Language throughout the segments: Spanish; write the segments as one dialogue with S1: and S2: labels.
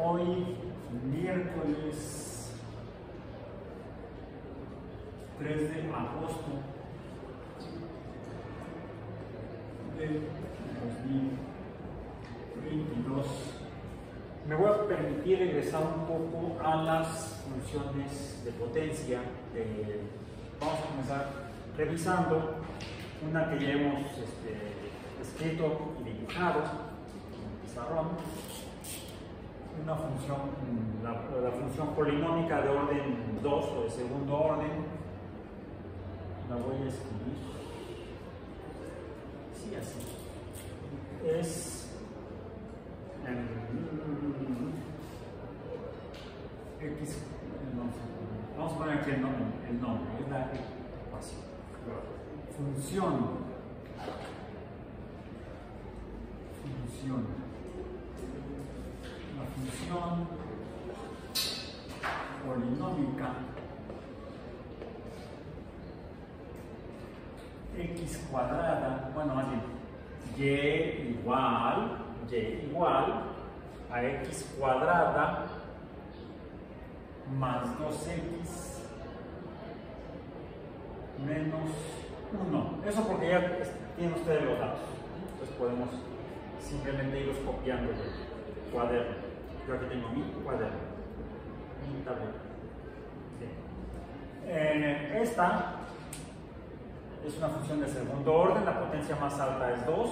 S1: Hoy, miércoles 3 de agosto de 2022, me voy a permitir regresar un poco a las funciones de potencia. Vamos a comenzar revisando una que ya hemos escrito y dibujado en el pizarrón. Una función, la función polinómica de orden 2 o de segundo orden. La voy a escribir. Sí, así. Es X. Vamos a poner aquí el nombre. Es la ecuación. Función. La función polinómica x cuadrada, bueno, más bien y igual a x cuadrada más 2x menos 1. Eso porque ya tienen ustedes los datos, entonces podemos simplemente irlos copiando del cuaderno. Yo aquí tengo mi cuaderno, mi tablero. Esta es una función de segundo orden, la potencia más alta es 2.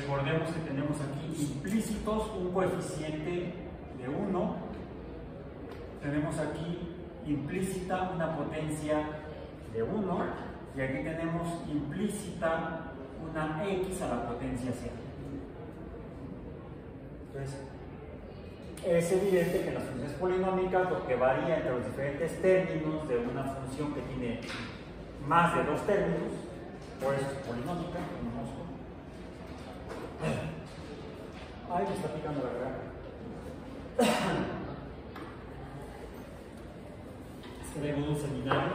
S1: Recordemos que tenemos aquí implícitos un coeficiente de 1. Tenemos aquí implícita una potencia de 1 y aquí tenemos implícita una x a la potencia 0. Entonces, es evidente que en las funciones polinómicas lo que varía entre los diferentes términos de una función que tiene más de 2 términos, por eso es polinómica. Ay, me está picando la garganta. Es que vengo de un seminario,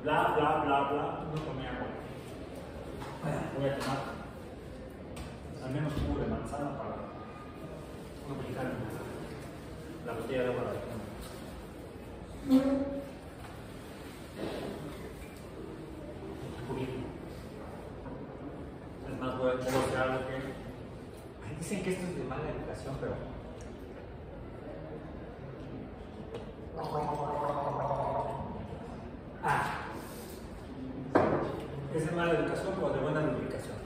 S1: bla, bla, bla, bla, no comía agua. Voy a tomar al menos jugo de manzana para no picar la botella de agua de la Es más, voy a hacer algo que dicen que esto es de mala educación, pero es de mala educación o de buena lubricación.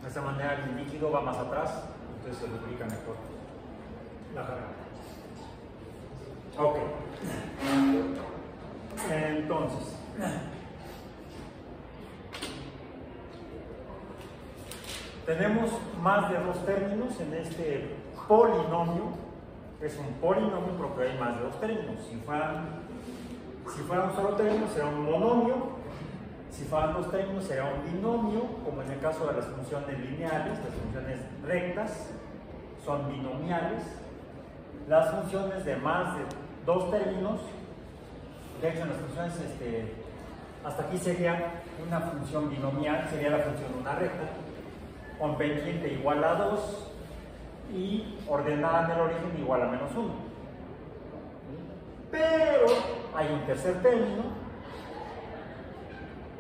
S1: De esta manera el líquido va más atrás, entonces se lubrica mejor la garganta. Ok. Entonces, tenemos más de 2 términos en este polinomio. Es un polinomio porque hay más de 2 términos. Si fuera un solo término, será un monomio. Si fueran 2 términos, será un binomio, como en el caso de las funciones lineales. Las funciones rectas son binomiales. Las funciones de más de 2 términos, de hecho en las funciones hasta aquí sería una función binomial, sería la función de una recta con pendiente igual a 2 y ordenada en el origen igual a menos 1. Pero hay un tercer término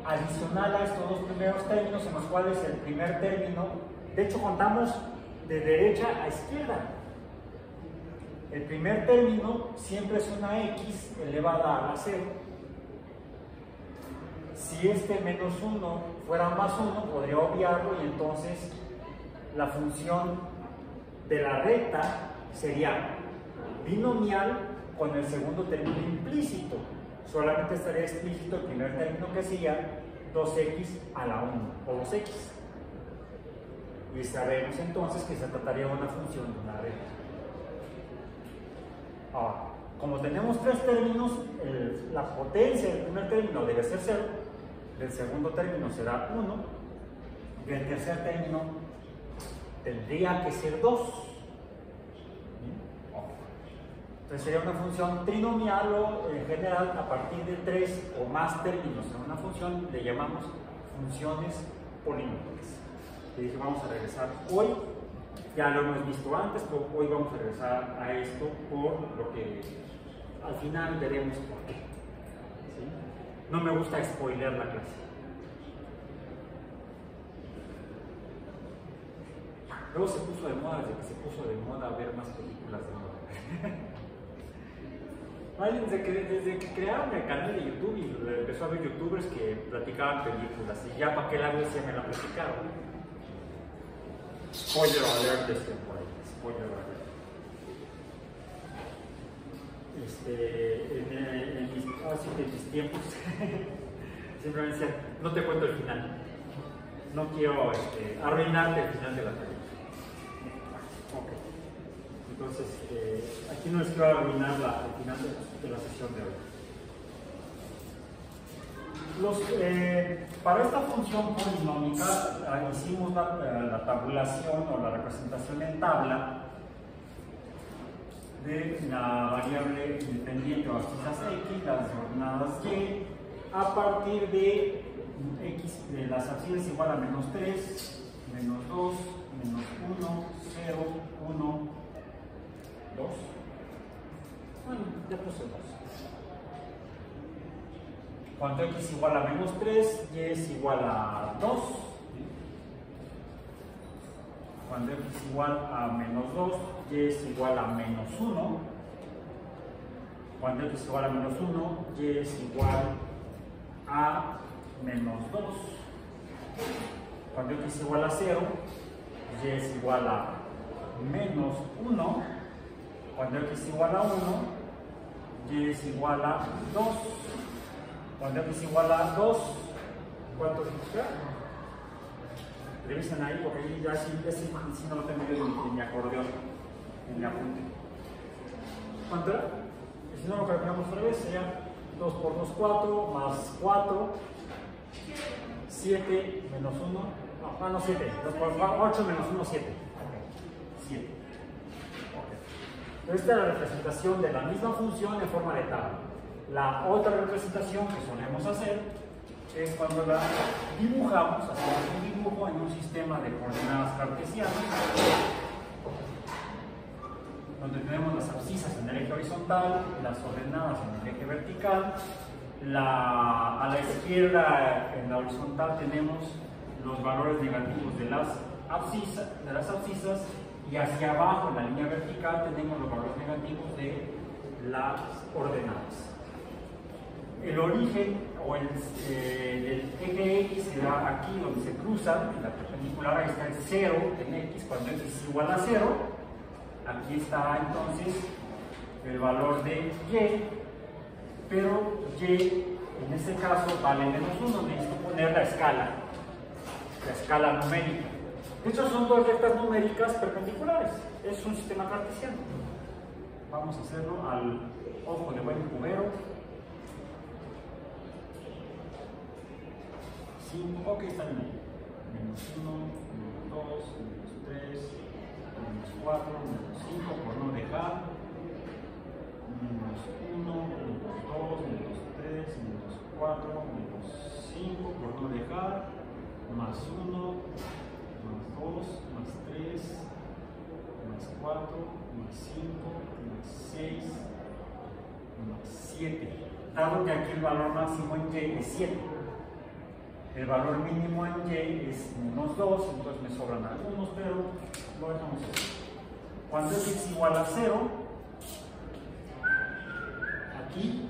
S1: adicional a estos 2 primeros términos, en los cuales el primer término, de hecho contamos de derecha a izquierda. El primer término siempre es una x elevada a la 0. Si este menos 1 fuera más 1, podría obviarlo y entonces la función de la recta sería binomial con el segundo término implícito. Solamente estaría explícito el primer término, que sería 2x a la 1 o 2x. Y sabemos entonces que se trataría de una función de una recta. Ahora, como tenemos 3 términos, la potencia del primer término debe ser 0, del segundo término será 1, del tercer término tendría que ser 2. Entonces sería una función trinomial o en general a partir de 3 o más términos en una función le llamamos funciones polinómicas. Y dije, vamos a regresar hoy Ya lo hemos visto antes, pero hoy vamos a regresar a esto por lo que al final veremos por qué. ¿Sí? No me gusta spoilear la clase. Luego se puso de moda, desde que se puso de moda ver más películas de moda. Desde que crearon el canal de YouTube y empezó a ver youtubers que platicaban películas y ya para qué la vez ya me la platicaron. Spoiler alert, por ahí. Spoiler alert. En mis tiempos siempre me decían, no te cuento el final. No quiero arruinarte el final de la película. Okay. Entonces, aquí no les quiero arruinar el final de la sesión de hoy. Para esta función polinómica hicimos la tabulación o la representación en tabla de la variable independiente o abscisas x, las ordenadas y, a partir de x de las abscisas igual a menos 3, menos 2, menos 1, 0, 1, 2. Bueno, ya puse 2. Cuando x es igual a menos 3, y es igual a 2. Cuando x es igual a menos 2, y es igual a menos 1. Cuando x es igual a menos 1, y es igual a menos 2. Cuando x es igual a 0, y es igual a menos 1. Cuando x es igual a 1, y es igual a 2. Cuando x es igual a 2, ¿cuánto significa? Revisen ahí porque ahí ya sí no lo tengo yo en mi acordeón, en mi apunte. ¿Cuánto era? Y si no lo calculamos otra vez, sería 2 por 2, 4, más 4, 7 menos 1, no 7, 2 por 8 menos 1, 7. Ok, 7. Okay. Esta es la representación de la misma función en forma de tabla. La otra representación que solemos hacer es cuando la dibujamos, hacemos un dibujo en un sistema de coordenadas cartesianas, donde tenemos las abscisas en el eje horizontal, las ordenadas en el eje vertical. A la izquierda, en la horizontal, tenemos los valores negativos de las abscisas, y hacia abajo, en la línea vertical, tenemos los valores negativos de las ordenadas. El origen o del eje X se da aquí donde se cruzan, en la perpendicular. Ahí está el 0 en X, cuando X es igual a 0. Aquí está entonces el valor de Y, pero Y en este caso vale menos 1. Necesito poner la escala numérica. De hecho, son dos rectas numéricas perpendiculares. Es un sistema cartesiano. Vamos a hacerlo al ojo de buen cubero. 5, ok, está bien. Menos 1, menos 2, menos 3, menos 4, menos 5, por no dejar. Menos 1, menos 2, menos 3, menos 4, menos 5, por no dejar. Más 1, más 2, más 3, más 4, más 5, más 6, más 7. Dado que aquí el valor máximo en Y es 7. El valor mínimo en Y es menos 2, entonces me sobran algunos, pero lo dejamos así. Cuando X es igual a 0, aquí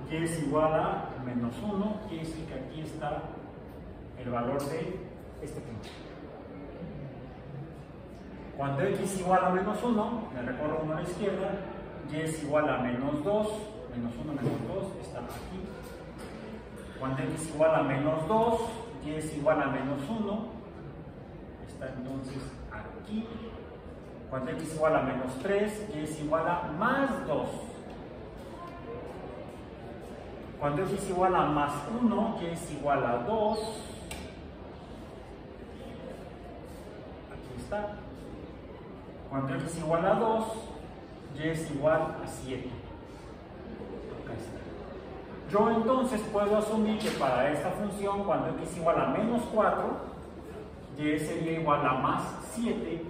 S1: Y es igual a menos 1, quiere decir que aquí está el valor de este punto. Cuando X es igual a menos 1, me recorro uno a la izquierda, Y es igual a menos 2, menos 1, menos 2, está aquí. Cuando X es igual a menos 2, Y es igual a menos 1, está entonces aquí. Cuando X es igual a menos 3, Y es igual a más 2. Cuando X es igual a más 1, Y es igual a 2. Aquí está. Cuando X es igual a 2, Y es igual a 7. Yo entonces puedo asumir que para esta función, cuando X es igual a menos 4, Y sería igual a más 7,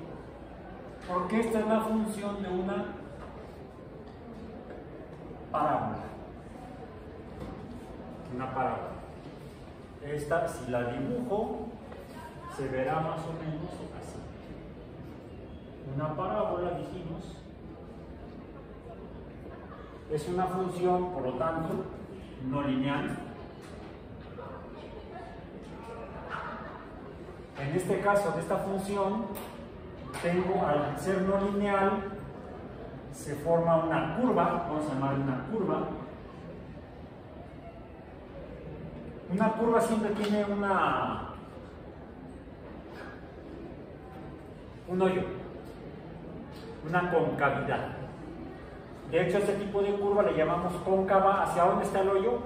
S1: Porque esta es la función de una parábola. Una parábola. Esta, si la dibujo, se verá más o menos así. Una parábola, dijimos, es una función, por lo tanto, no lineal. En este caso de esta función, tengo, al ser no lineal, se forma una curva, vamos a llamarle una curva. Una curva siempre tiene un hoyo, una concavidad. De hecho, a este tipo de curva le llamamos cóncava. ¿Hacia dónde está el hoyo?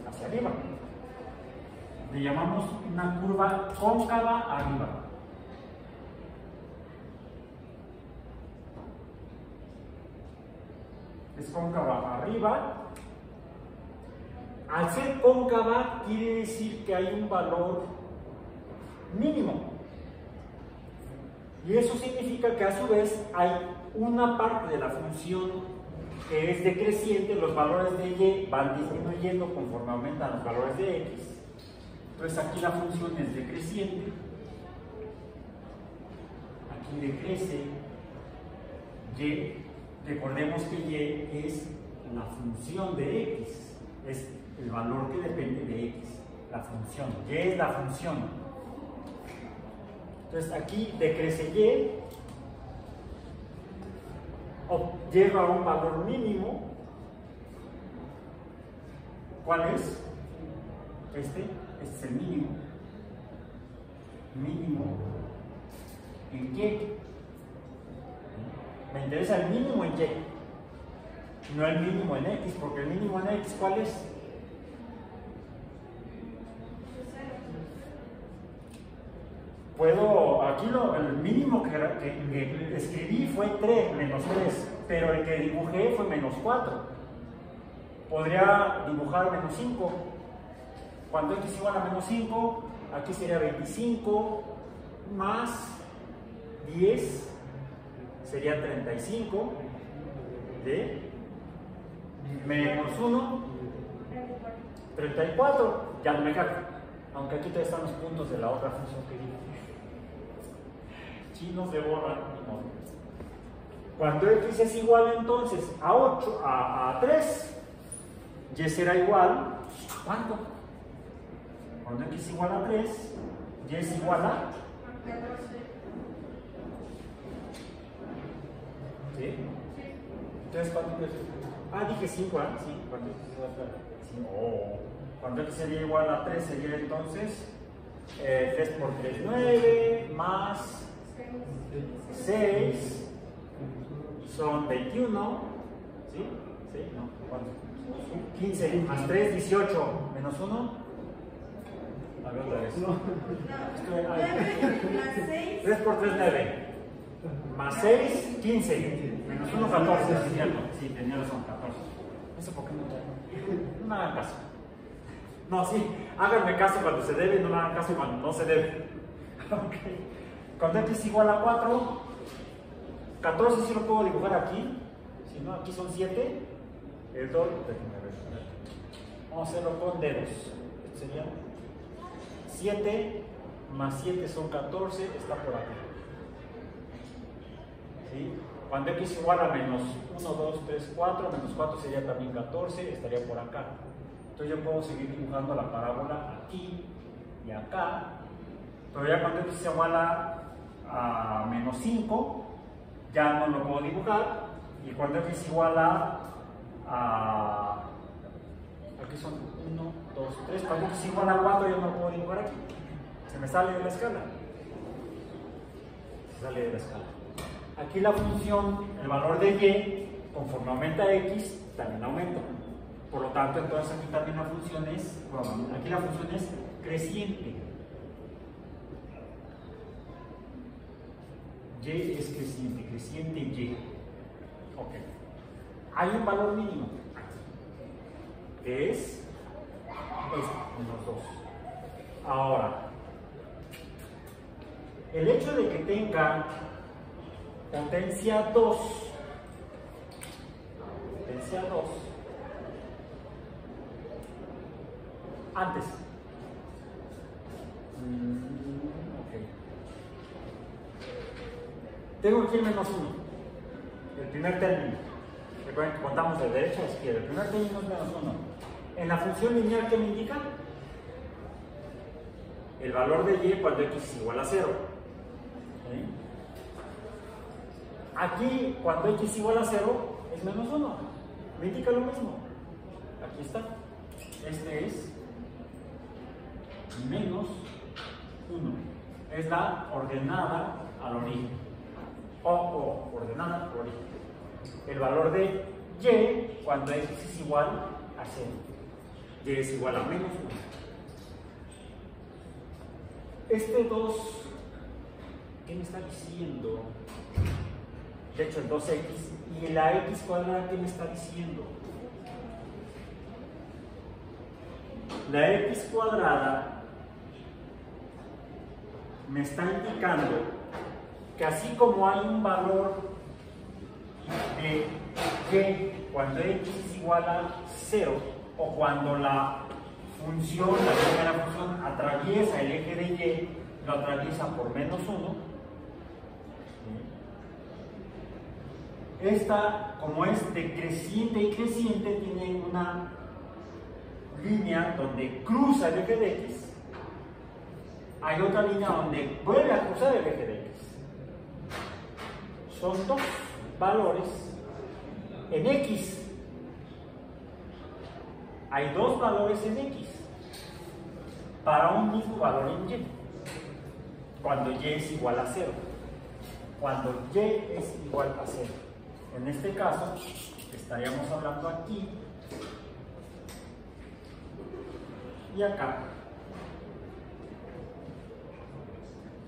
S1: Hacia arriba. Le llamamos una curva cóncava arriba. Es cóncava arriba. Al ser cóncava, quiere decir que hay un valor mínimo. Y eso significa que a su vez hay una parte de la función que es decreciente, los valores de y van disminuyendo conforme aumentan los valores de x. Entonces aquí la función es decreciente, aquí decrece y. Recordemos que y es la función de x, es el valor que depende de x, la función. Y es la función. Entonces aquí decrece y, llega a un valor mínimo. ¿Cuál es? Este es el mínimo. Mínimo en y. Me interesa el mínimo en y, no el mínimo en x, porque el mínimo en x, ¿cuál es? Puedo, aquí el mínimo que escribí fue 3, menos 3, pero el que dibujé fue menos 4. Podría dibujar menos 5. Cuando x igual a menos 5, aquí sería 25 más 10. Sería 35 de menos 1, 34, ya no me carga, aunque aquí todavía están los puntos de la otra función que dije. Chinos de borra. Cuando x es igual entonces a 8, a 3, y será igual a ¿cuánto? Cuando x es igual a 3, y es igual a 14. ¿Sí? Entonces, ¿cuánto es? Dije 5, ¿ah? Sí, cuando x es igual a 5. Cuando x sería igual a 3, sería entonces 3 por 3, 9, más 6, son 21, ¿sí? ¿Sí? No, ¿cuánto? 15, más 3, 18, menos 1. A ver otra vez. 3 por 3, 9. Más 6, 15. Menos 1, 14. Sí, tenía razón, 14. ¿Eso por qué no me hagan caso? No, sí, háganme caso cuando se debe y no me hagan caso cuando no se debe. Ok. Cuando x es igual a 4, 14 sí lo puedo dibujar aquí. Si no, aquí son 7. El 2, vamos a hacerlo con dedos. Esto sería 7 más 7 son 14, está por aquí. ¿Sí? Cuando x igual a menos 1, 2, 3, 4, menos 4 sería también 14, estaría por acá. Entonces yo puedo seguir dibujando la parábola aquí y acá, pero ya cuando x es igual a menos 5, ya no lo puedo dibujar, y cuando x es igual a aquí son 1, 2, 3, cuando x es igual a 4 yo no lo puedo dibujar aquí, se me sale de la escala, se sale de la escala. Aquí la función, el valor de y, conforme aumenta x, también aumenta. Por lo tanto, entonces aquí también la función es, bueno, aquí la función es creciente. Y es creciente, creciente y. Ok. Hay un valor mínimo, que es los dos. Ahora, el hecho de que tenga potencia 2. Potencia 2. Antes. Ok. Tengo aquí el menos 1. El primer término. Recuerden que contamos de derecha a izquierda. El primer término es menos 1. En la función lineal, ¿qué me indica? El valor de y cuando x es igual a 0. ¿Sí? Aquí, cuando x es igual a 0, es menos 1. Me indica lo mismo. Aquí está. Este es menos 1. Es la ordenada al origen. O ordenada al origen. El valor de y cuando x es igual a 0. Y es igual a menos 1. Este 2, ¿qué me está diciendo? De hecho, el 2x. ¿Y la x cuadrada qué me está diciendo? La x cuadrada me está indicando que así como hay un valor de y cuando x es igual a 0, o cuando la función, la primera función atraviesa el eje de y, lo atraviesa por menos 1. Esta, como es decreciente y creciente, tiene una línea donde cruza el eje de x. Hay otra línea donde vuelve a cruzar el eje de x. Son dos valores en x. Hay dos valores en x para un mismo valor en y, cuando y es igual a 0. Cuando y es igual a 0. En este caso, estaríamos hablando aquí y acá.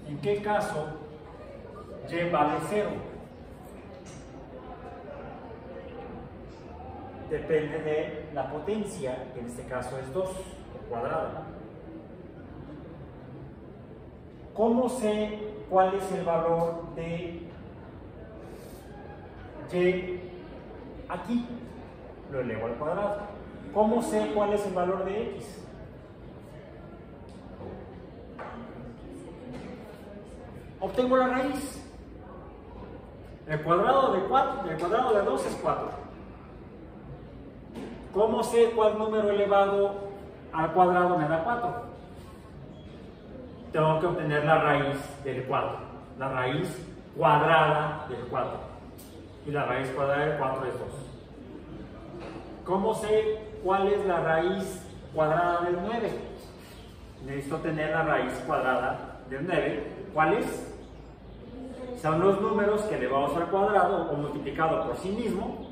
S1: ¿En qué caso y vale 0? Depende de la potencia, que en este caso es 2 al cuadrado. ¿Cómo sé cuál es el valor de y aquí? Lo elevo al cuadrado. ¿Cómo sé cuál es el valor de x? Obtengo la raíz. El cuadrado de 2 es 4. ¿Cómo sé cuál número elevado al cuadrado me da 4? Tengo que obtener la raíz del 4. La raíz cuadrada del 4. Y la raíz cuadrada del 4 es 2. ¿Cómo sé cuál es la raíz cuadrada del 9? Necesito tener la raíz cuadrada del 9. ¿Cuál es? Son los números que elevados al cuadrado o multiplicado por sí mismo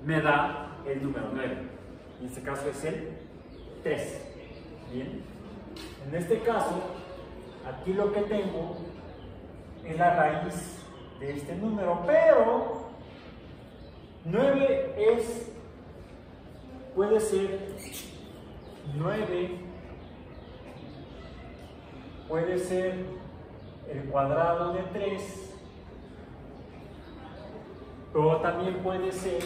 S1: me da el número 9. En este caso es el 3. Bien. En este caso, aquí lo que tengo es la raíz de este número, pero 9 puede ser 9, puede ser el cuadrado de 3, pero también puede ser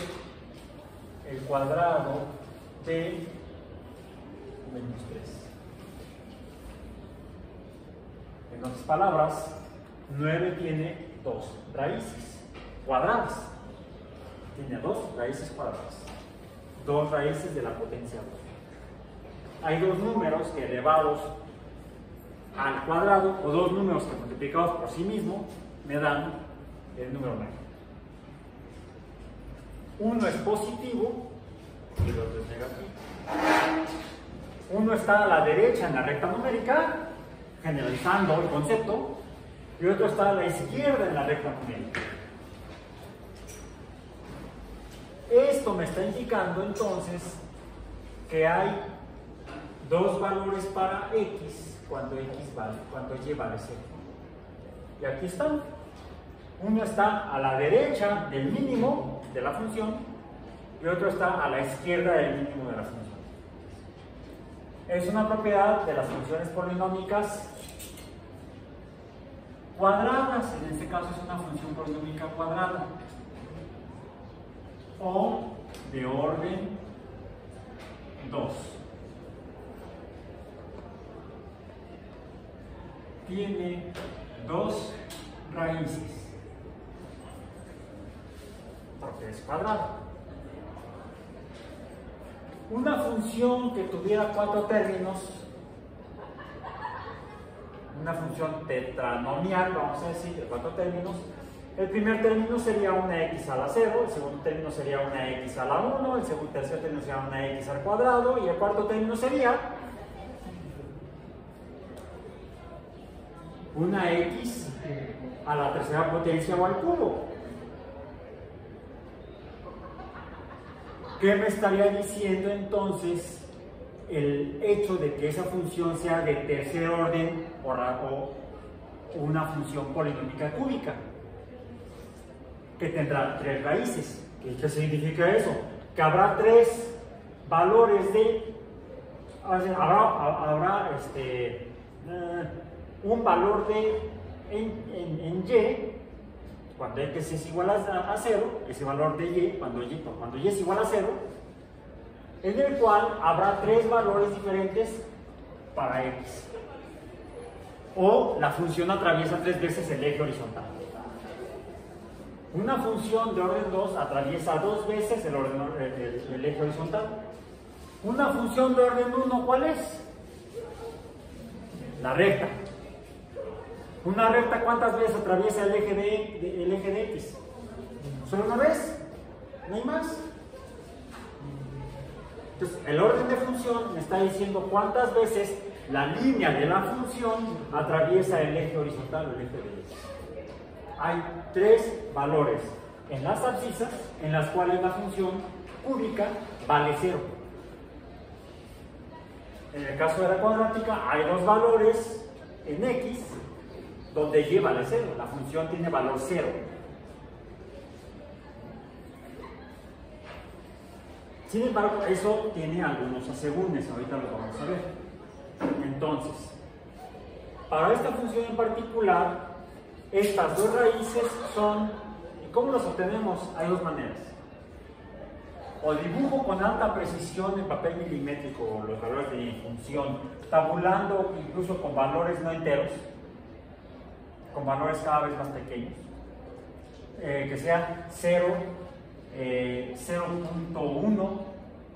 S1: el cuadrado de menos 3. En otras palabras, 9 tiene dos raíces cuadradas. Tiene dos raíces cuadradas. Dos raíces de la potencia 2. Hay dos números que elevados al cuadrado, o dos números que multiplicados por sí mismo me dan el número 9. Uno es positivo y el otro es negativo. Uno está a la derecha en la recta numérica, generalizando el concepto, y otro está a la izquierda en la recta numérica. Esto me está indicando entonces que hay dos valores para x cuando y vale 0. Y aquí están. Uno está a la derecha del mínimo de la función y otro está a la izquierda del mínimo de la función. Es una propiedad de las funciones polinómicas cuadradas, en este caso es una función polinómica cuadrada, o de orden 2. Tiene 2 raíces, porque es cuadrada. Una función que tuviera 4 términos, una función tetranomial, vamos a decir, de 4 términos, el primer término sería una x a la 0, el segundo término sería una x a la 1, el tercer término sería una x al cuadrado, y el cuarto término sería una x a la tercera potencia o al cubo. ¿Qué me estaría diciendo entonces el hecho de que esa función sea de tercer orden o una función polinómica cúbica? Que tendrá 3 raíces. ¿Qué significa eso? Que habrá 3 valores de... Habrá un valor de en y, cuando x es igual a 0, ese valor de y, cuando y es igual a 0, en el cual habrá 3 valores diferentes para x. O la función atraviesa 3 veces el eje horizontal. Una función de orden 2 atraviesa 2 veces el eje horizontal. Una función de orden 1, ¿cuál es? La recta. Una recta, ¿cuántas veces atraviesa el eje de x? ¿Solo una vez? ¿No hay más? Entonces, el orden de función me está diciendo cuántas veces la línea de la función atraviesa el eje horizontal o el eje de x. Hay 3 valores en las abscisas en las cuales la función cúbica vale 0. En el caso de la cuadrática hay 2 valores en x donde y vale 0, la función tiene valor 0. Sin embargo, eso tiene algunos asegúnes, ahorita los vamos a ver. Entonces, para esta función en particular, estas 2 raíces son, ¿cómo las obtenemos? Hay 2 maneras. O dibujo con alta precisión en papel milimétrico los valores de mi función, tabulando incluso con valores no enteros, con valores cada vez más pequeños, que sean 0, 0.1, 0.2, 0.3,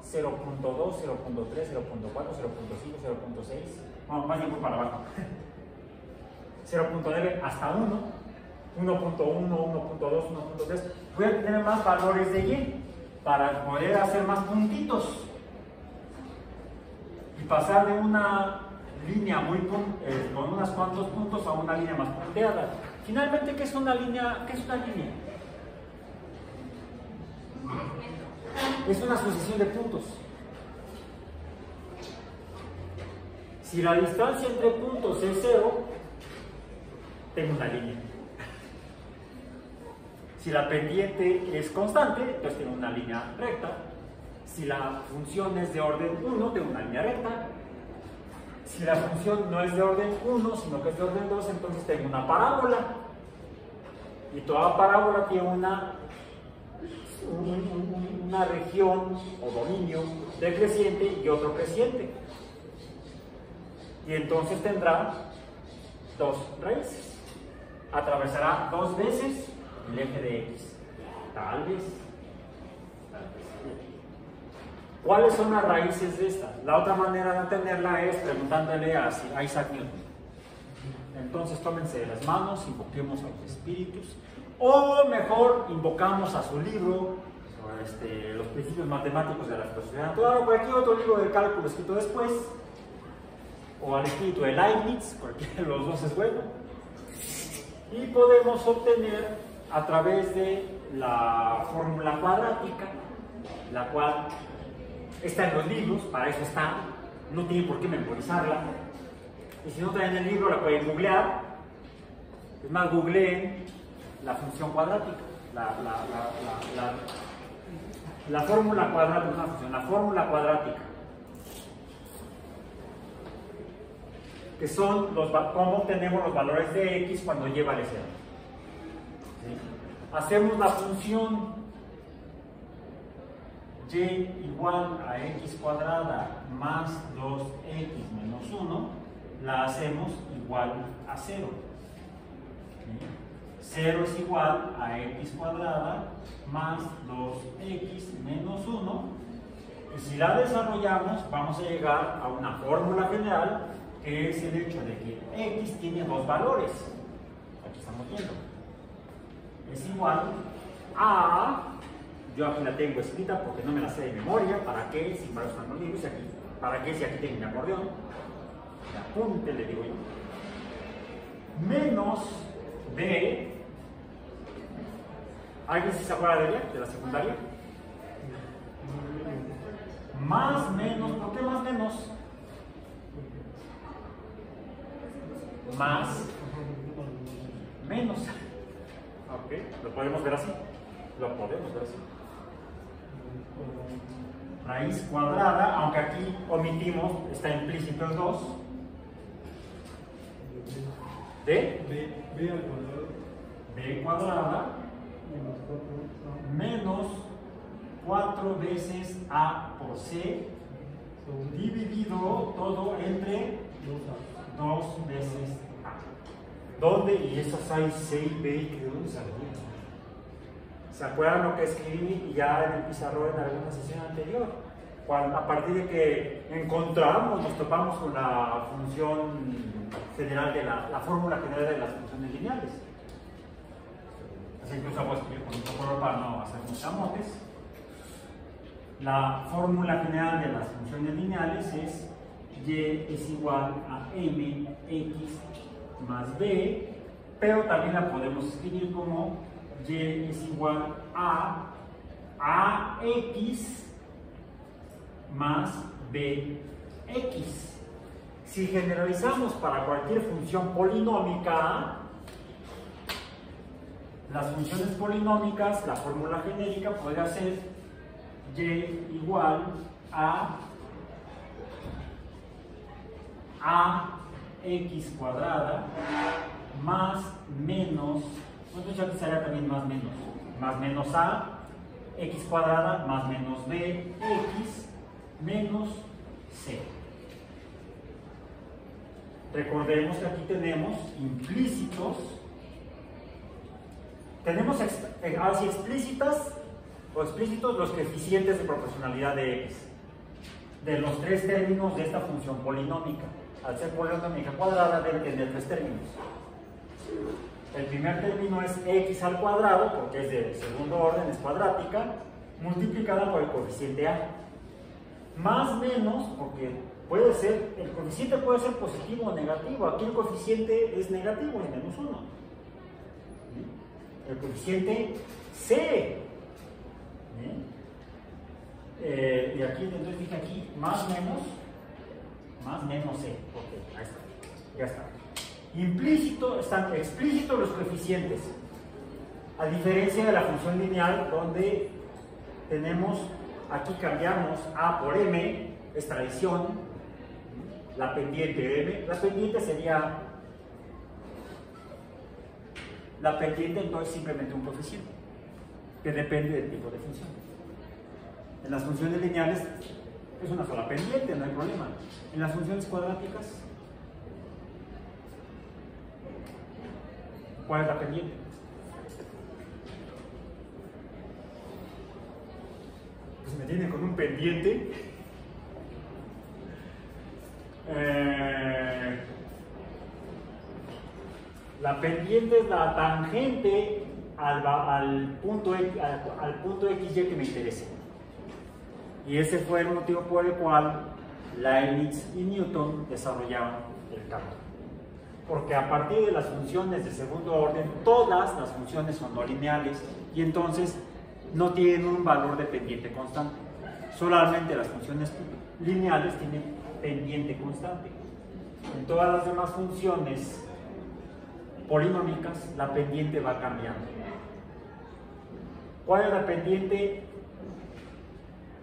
S1: 0.4, 0.5, 0.6, vamos más bien por para abajo, 0.9 hasta 1, 1.1, 1.2, 1.3, voy a tener más valores de y para poder hacer más puntitos y pasar de una línea con unos cuantos puntos a una línea más punteada. Finalmente, ¿qué es una línea? Es una sucesión de puntos. Si la distancia entre puntos es 0, tengo una línea. Si la pendiente es constante, entonces tengo una línea recta. Si la función es de orden 1, tengo una línea recta. Si la función no es de orden 1, sino que es de orden 2, entonces tengo una parábola. Y toda parábola tiene una región o dominio decreciente y otro creciente. Y entonces tendrá 2 raíces. Atravesará 2 veces el eje de x. Tal vez. ¿Cuáles son las raíces de esta? La otra manera de entenderla es preguntándole a Isaac Newton. Entonces tómense de las manos, invoquemos a los espíritus, o mejor, invocamos a su libro, los principios matemáticos de la filosofía natural, o cualquier otro libro de cálculo escrito después, o al espíritu de Leibniz, cualquiera de los dos es bueno, y podemos obtener a través de la fórmula cuadrática, la cual está en los libros, para eso está, no tienen por qué memorizarla, y si no traen el libro la pueden googlear. Es más, googleen la función cuadrática, la fórmula cuadrática, la fórmula cuadrática. que son cómo obtenemos los valores de x cuando y vale 0. ¿Sí? Hacemos la función y igual a x cuadrada más 2x menos 1, la hacemos igual a 0. ¿Sí? 0 es igual a x cuadrada más 2x menos 1. Y si la desarrollamos, vamos a llegar a una fórmula general, que es el hecho de que x tiene dos valores. Aquí estamos viendo. Es igual a, yo aquí la tengo escrita porque no me la sé de memoria, ¿para qué? Si para eso están los libros, y aquí, ¿para qué? Si aquí tengo mi acordeón. De apunte, le digo yo. Menos b, ¿alguien se acuerda de ella, de la secundaria? Más menos, ¿por qué más menos? Más menos. Ok, ¿lo podemos ver así? Lo podemos ver así. Raíz cuadrada, aunque aquí omitimos, está implícito el 2. De
S2: b al cuadrado.
S1: B cuadrada menos 4 veces A por C dividido todo entre 2 veces A. ¿Dónde? Y esas hay C y B, ¿de dónde salieron? ¿Se acuerdan lo que escribí ya en el pizarrón en alguna sesión anterior? A partir de que encontramos, nos topamos con la función general de la fórmula general de las funciones lineales. Así que incluso voy a escribir con un color para no hacer muchos amotes. La fórmula general de las funciones lineales es y es igual a mx más b, pero también la podemos escribir como y es igual a ax más bx. Si generalizamos para cualquier función polinómica, las funciones polinómicas, la fórmula genérica podría ser y igual a x cuadrada más menos, entonces aquí sería también más menos a x cuadrada más menos b x menos c. Recordemos que aquí tenemos implícitos, tenemos así explícitas o explícitos los coeficientes de proporcionalidad de x, de los tres términos de esta función polinómica. Al ser polinómica cuadrada debe tener tres términos. El primer término es x al cuadrado, porque es de segundo orden, es cuadrática, multiplicada por el coeficiente a. Más menos, porque puede ser, el coeficiente puede ser positivo o negativo. Aquí el coeficiente es negativo, es menos 1. El coeficiente c. Y aquí, entonces dije aquí, más menos c. Ok, ahí está, ya está. Implícito, están explícitos los coeficientes, a diferencia de la función lineal donde tenemos, aquí cambiamos a por m, es tradición, la pendiente de m, la pendiente sería, la pendiente entonces simplemente un coeficiente, que depende del tipo de función. En las funciones lineales es una sola pendiente, no hay problema. En las funciones cuadráticas, ¿cuál es la pendiente? Pues me tienen con un pendiente. La pendiente es la tangente al punto XY que me interese. Y ese fue el motivo por el cual Leibniz y Newton desarrollaron el cálculo. Porque a partir de las funciones de segundo orden, todas las funciones son no lineales y entonces no tienen un valor de pendiente constante. Solamente las funciones lineales tienen pendiente constante. En todas las demás funciones polinómicas, la pendiente va cambiando. ¿Cuál es la pendiente?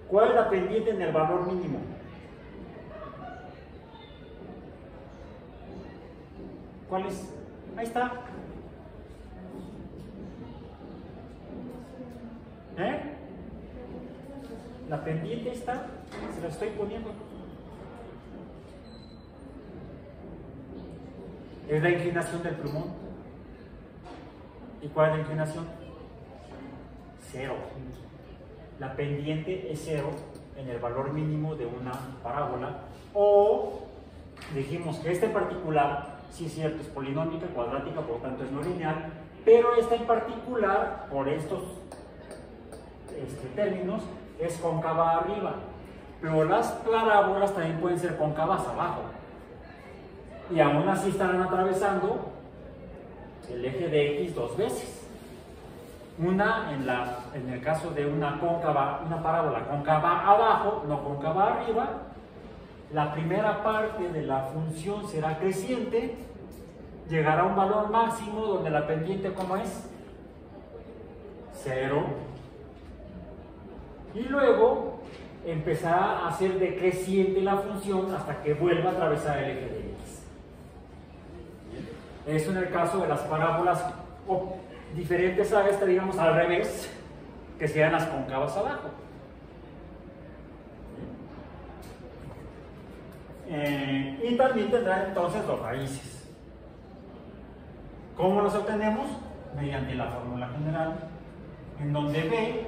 S1: ¿Cuál es la pendiente en el valor mínimo? ¿Cuál es? Ahí está. La pendiente está, se la estoy poniendo. Es la inclinación del plumón. ¿Y cuál es la inclinación? 0. La pendiente es 0 en el valor mínimo de una parábola. O dijimos que esta en particular, sí es cierto, es polinómica, cuadrática, por lo tanto es no lineal, pero esta en particular, por estos términos, es cóncava arriba. Pero las parábolas también pueden ser cóncavas abajo. Y aún así estarán atravesando el eje de X dos veces. Una en el caso de una parábola cóncava abajo, no cóncava arriba, la primera parte de la función será creciente, llegará a un valor máximo donde la pendiente, ¿cómo es? 0. Y luego empezará a ser decreciente la función hasta que vuelva a atravesar el eje de X. Eso en el caso de las parábolas diferentes a esta, digamos al revés, que sean las cóncavas abajo. Y también tendrán entonces los raíces. ¿Cómo los obtenemos? Mediante la fórmula general, en donde B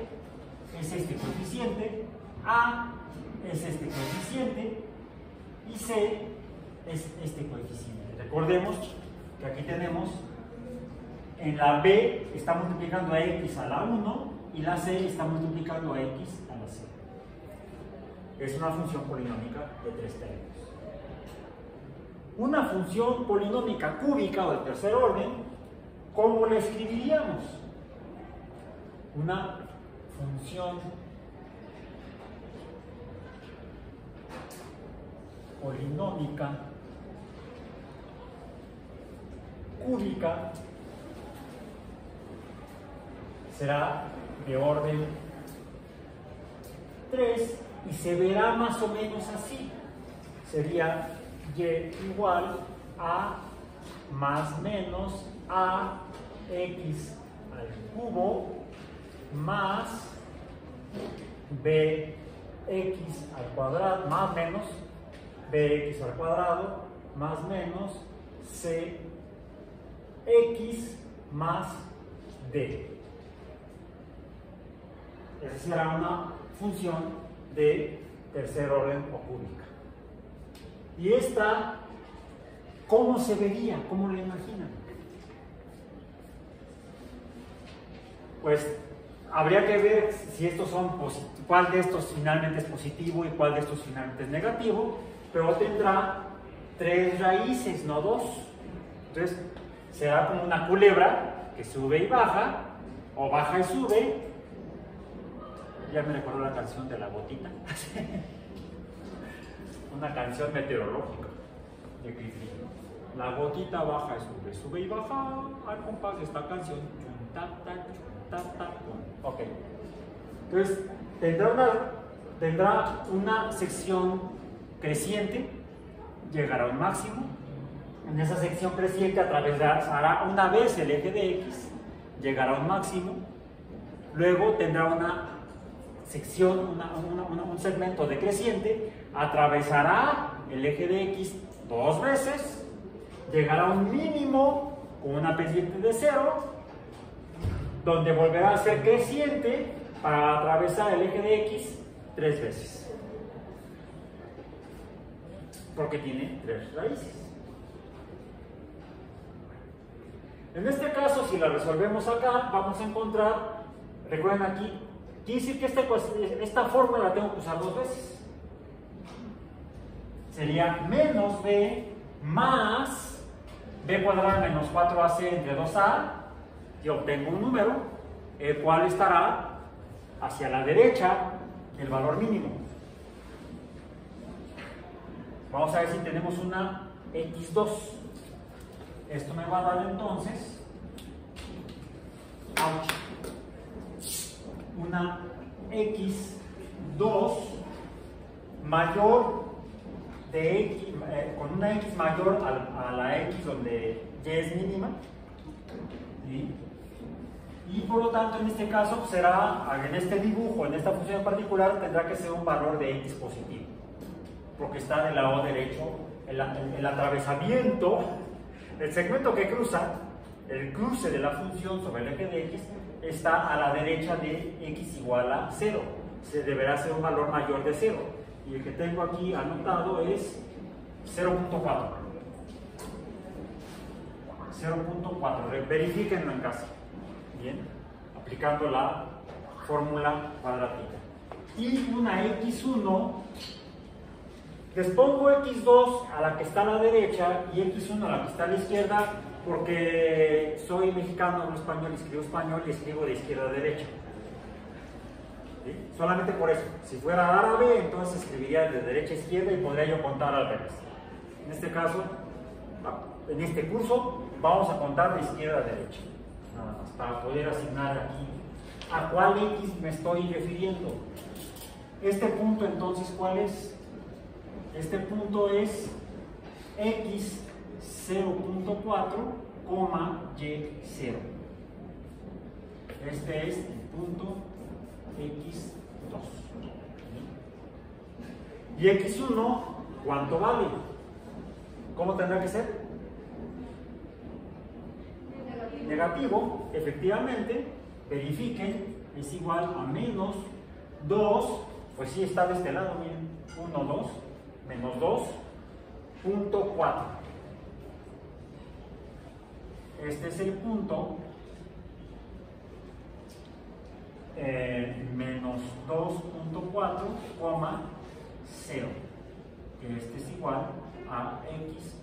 S1: es este coeficiente, A es este coeficiente y C es este coeficiente. Recordemos que aquí tenemos, en la B está multiplicando a X a la 1 y la C está multiplicando a X a la C. Es una función polinómica de 3 términos. Una función polinómica cúbica o de tercer orden, ¿cómo la escribiríamos? Una función polinómica cúbica será de orden 3 y se verá más o menos así. Sería y igual a más menos a x al cubo más bx al cuadrado, más menos bx al cuadrado, más menos cx más d. Esa será una función de tercer orden o cúbica. Y esta, ¿cómo se vería? ¿Cómo la imaginan? Pues habría que ver si estos son cuál de estos finalmente es positivo y cuál de estos finalmente es negativo, pero tendrá 3 raíces, no 2. Entonces será como una culebra que sube y baja, o baja y sube. Ya me recuerdo la canción de la gotita. Una canción meteorológica de Grifín. La gotita baja y sube, sube y baja al compás de esta canción. Ok. Entonces, tendrá una sección creciente, llegará a un máximo. En esa sección creciente atravesará una vez el eje de X, llegará a un máximo. Luego tendrá una sección, un segmento decreciente, atravesará el eje de X 2 veces, llegará a un mínimo con una pendiente de 0, donde volverá a ser creciente para atravesar el eje de X 3 veces, porque tiene 3 raíces. En este caso, si la resolvemos acá, vamos a encontrar, recuerden aquí, quiere decir que esta fórmula la tengo que usar 2 veces. Sería menos b más b cuadrado menos 4ac entre 2a, y obtengo un número, el cual estará hacia la derecha del valor mínimo. Vamos a ver si tenemos una x2. Esto me va a dar entonces una x2 mayor de x, con una x mayor a la x donde y es mínima. ¿Sí? Y por lo tanto, en este caso, será, en este dibujo, en esta función en particular, tendrá que ser un valor de x positivo, porque está del lado derecho, el atravesamiento, el segmento que cruza, el cruce de la función sobre el eje de x, está a la derecha de x igual a 0. Se deberá ser un valor mayor de 0. Y el que tengo aquí anotado es 0.4. 0.4. Verifíquenlo en casa. Bien, aplicando la fórmula cuadrática. Y una x1, les pongo x2 a la que está a la derecha y x1 a la que está a la izquierda, porque soy mexicano, hablo español, español y escribo de izquierda a derecha. ¿Sí? Solamente por eso. Si fuera árabe, entonces escribiría de derecha a izquierda y podría yo contar al revés. En este caso, en este curso, vamos a contar de izquierda a derecha. Nada más, para poder asignar aquí a cuál x me estoy refiriendo. Este punto, entonces, ¿cuál es? Este punto es x 0.4, y0. Este es el punto x2. Y x1, ¿cuánto vale? ¿Cómo tendrá que ser? Negativo, efectivamente. Verifiquen, es igual a menos 2, pues sí está de este lado, miren, 1, 2, menos 2.4. Este es el punto menos 2.4, 0, que este es igual a x.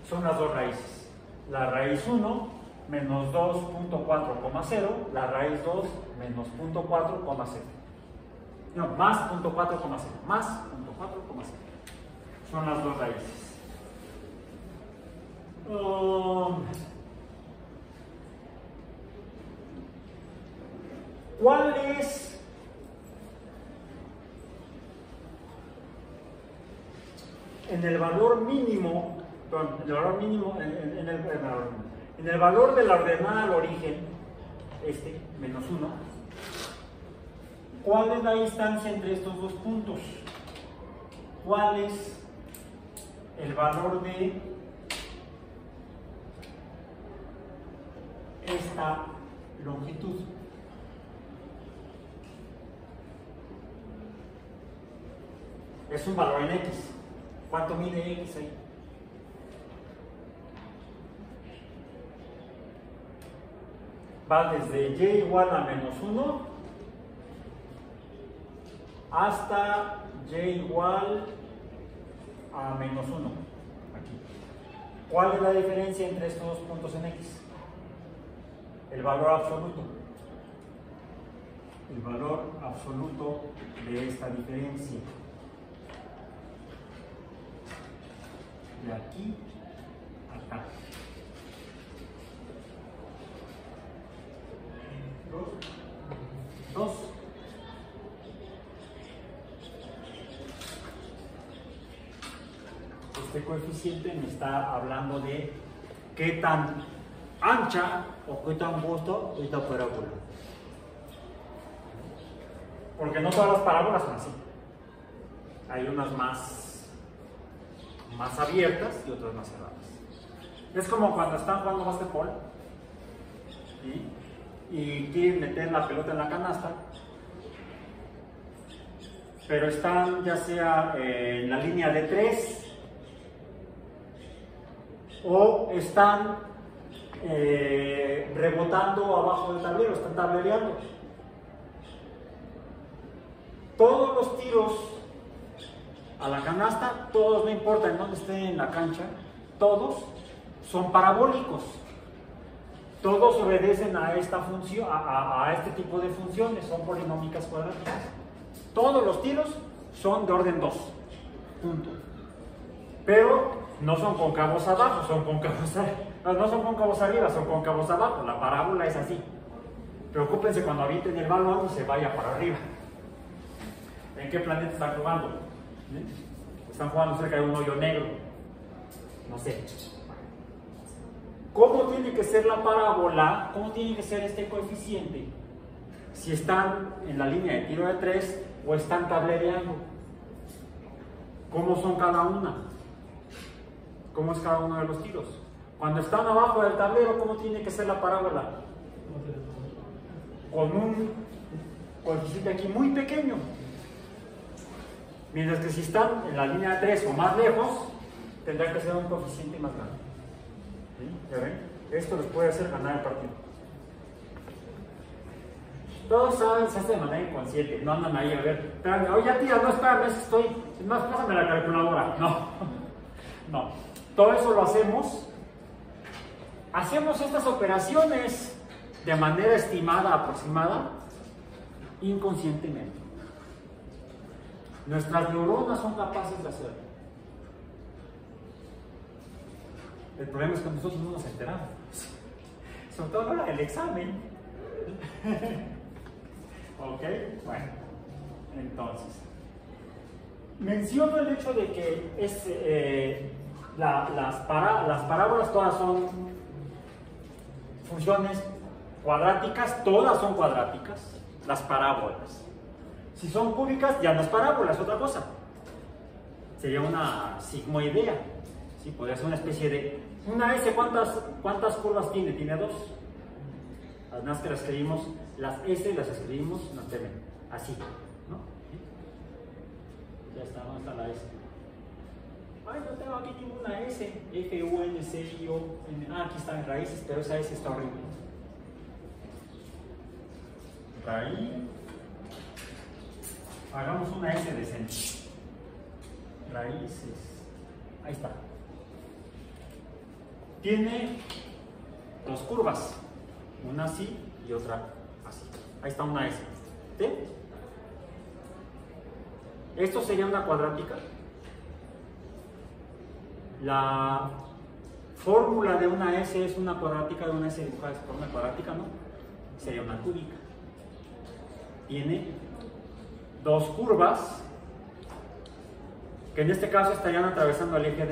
S1: Son las dos raíces. La raíz 1 menos 2.4,0, la raíz 2 menos 0.4,0. No, más 0.4,0, más 0.4,0. Son las dos raíces. ¿Cuál es en el valor mínimo, en el valor de la ordenada al origen, este, menos 1, cuál es la distancia entre estos dos puntos? ¿Cuál es el valor de esta longitud? Es un valor en x. ¿Cuánto mide x ahí? Va desde y igual a menos 1 hasta y igual a menos 1. Aquí. ¿Cuál es la diferencia entre estos dos puntos en x? El valor absoluto. El valor absoluto de esta diferencia. De aquí a acá. 2. Este coeficiente me está hablando de qué tan ancha o qué tan corta es la parábola. Porque no todas las parábolas son así. Hay unas más abiertas y otras más cerradas. Es como cuando están jugando básquetbol y quieren meter la pelota en la canasta, pero están ya sea en la línea de 3 o están rebotando abajo del tablero, están tablereando. Todos los tiros a la canasta, todos, no importa en dónde estén en la cancha, todos son parabólicos. Todos obedecen a esta función, a este tipo de funciones, son polinómicas cuadráticas. Todos los tiros son de orden 2. Punto. Pero no son cóncavos abajo, son cóncavos no son cóncavos arriba, son cóncavos abajo. La parábola es así. Preocúpense cuando avienten el balón y se vaya para arriba. ¿En qué planeta están jugando? Están jugando cerca de un hoyo negro. No sé. ¿Cómo tiene que ser la parábola? ¿Cómo tiene que ser este coeficiente? Si están en la línea de tiro de 3 o están tablereando. ¿Cómo son cada una? ¿Cómo es cada uno de los tiros? Cuando están abajo del tablero, ¿cómo tiene que ser la parábola? Con un coeficiente aquí muy pequeño. Mientras que si están en la línea de 3 o más lejos, tendrá que ser un coeficiente más grande. ¿Sí? ¿Ya ven? Esto les puede hacer ganar el partido. Todos saben, se hace de manera inconsciente, no andan ahí a ver, espérame, oye tía, no, espérame, estoy, más pásame la calculadora. No, no, todo eso lo hacemos estas operaciones de manera estimada, aproximada, inconscientemente. Nuestras neuronas son capaces de hacerlo. El problema es que nosotros no nos enteramos, sobre todo a la hora del examen. Ok, bueno, entonces menciono el hecho de que las parábolas todas son funciones cuadráticas, todas son cuadráticas, las parábolas. Si son cúbicas, ya no es parábola, es otra cosa. Sería una sigmoidea, ¿sí? Podría ser una especie de... Una S, ¿cuántas curvas tiene? Tiene 2. Además que las escribimos, las S las escribimos, no esperen, así, ¿no? Ya está, ¿dónde está la S? Ay, no tengo aquí ninguna S, F, U, N, C, I, O, N. Ah, aquí están raíces, pero esa S está horrible. Ahí, hagamos una S decente. Raíces, ahí está. Tiene 2 curvas. Una así y otra así. Ahí está una S. ¿Sí? Esto sería una cuadrática. La fórmula de una S es una cuadrática, de una S dibujada de forma cuadrática, ¿no? Sería una cúbica. Tiene 2 curvas que en este caso estarían atravesando el eje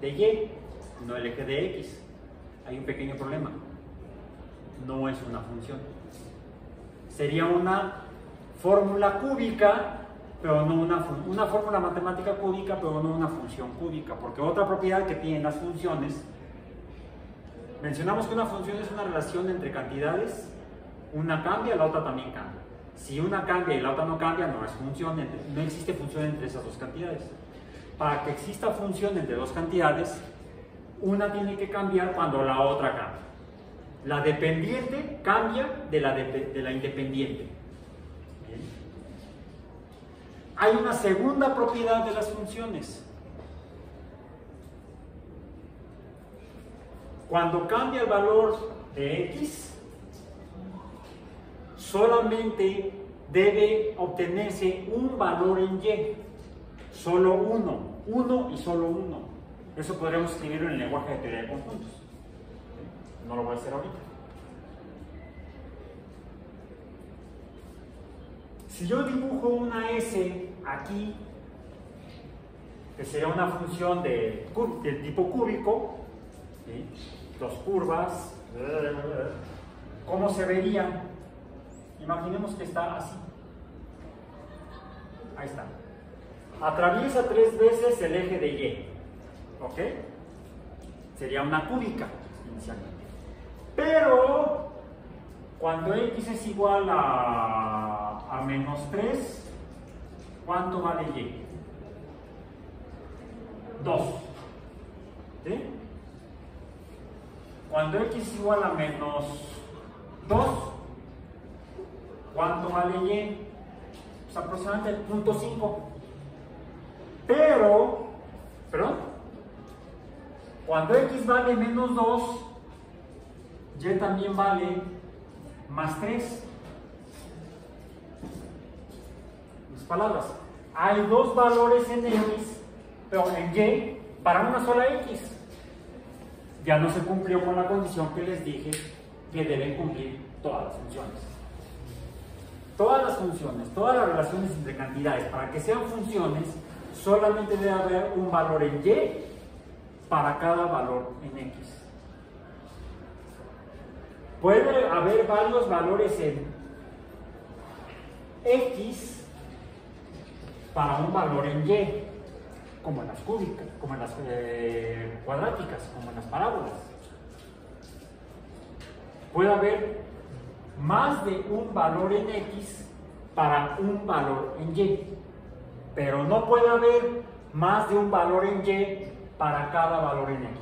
S1: de Y, no el eje de X. Hay un pequeño problema. No es una función. Sería una fórmula cúbica, pero no una fórmula matemática cúbica, pero no una función cúbica, porque otra propiedad que tienen las funciones, mencionamos que una función es una relación entre cantidades, una cambia, la otra también cambia. Si una cambia y la otra no cambia, no es función, no existe función entre esas dos cantidades. Para que exista función entre dos cantidades, una tiene que cambiar cuando la otra cambia. La dependiente cambia de la independiente. ¿Bien? Hay una segunda propiedad de las funciones. Cuando cambia el valor de X, solamente debe obtenerse un valor en Y. Solo uno y solo uno. Eso podríamos escribirlo en el lenguaje de teoría de conjuntos. No lo voy a hacer ahorita. Si yo dibujo una S aquí, que sería una función de tipo cúbico, ¿sí? 2 curvas, ¿cómo se vería? Imaginemos que está así. Ahí está. Atraviesa 3 veces el eje de Y. ¿Ok? Sería una cúbica inicialmente. Pero cuando X es igual a menos 3, ¿cuánto vale Y? 2. ¿Sí? Cuando X es igual a menos 2, ¿cuánto vale Y? Pues aproximadamente 0.5. Pero, cuando X vale menos 2, Y también vale más 3. Las palabras. Hay 2 valores en X, pero en Y, para una sola X. Ya no se cumplió con la condición que les dije que deben cumplir todas las funciones. Todas las funciones, todas las relaciones entre cantidades, para que sean funciones, solamente debe haber un valor en Y para cada valor en X.
S2: Puede haber varios valores en X para un valor en Y, como en las cúbicas, como en las cuadráticas, como en las parábolas. Puede haber más de un valor en X para un valor en Y, pero no puede haber más de un valor en Y para cada valor en X.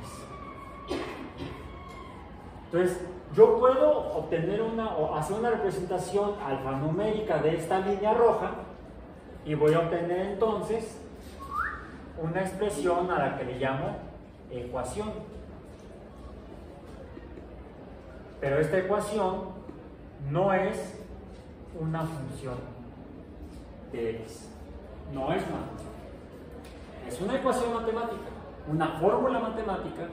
S2: Entonces, yo puedo obtener o hacer una representación alfanumérica de esta línea roja y voy a obtener entonces una expresión a la que le llamo ecuación. Pero esta ecuación no es una función de X. No es una función. Es una ecuación matemática, una fórmula matemática,